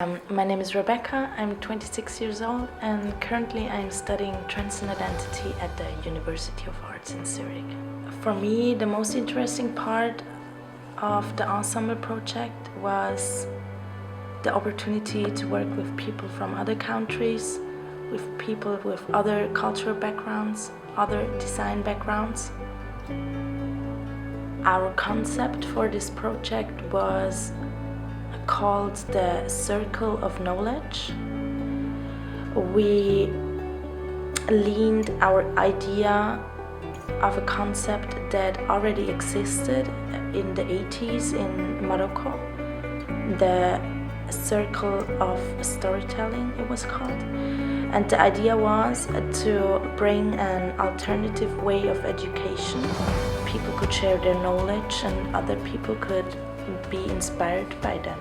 My name is Rebecca, I'm 26 years old and currently I'm studying Trends and Identity at the University of Arts in Zurich. For me, the most interesting part of the ensemble project was the opportunity to work with people from other countries, with people with other cultural backgrounds, other design backgrounds. Our concept for this project was called the Circle of Knowledge. We leaned our idea of a concept that already existed in the 80s in Morocco, the Circle of Storytelling it was called. And the idea was to bring an alternative way of education. People could share their knowledge and other people could be inspired by them.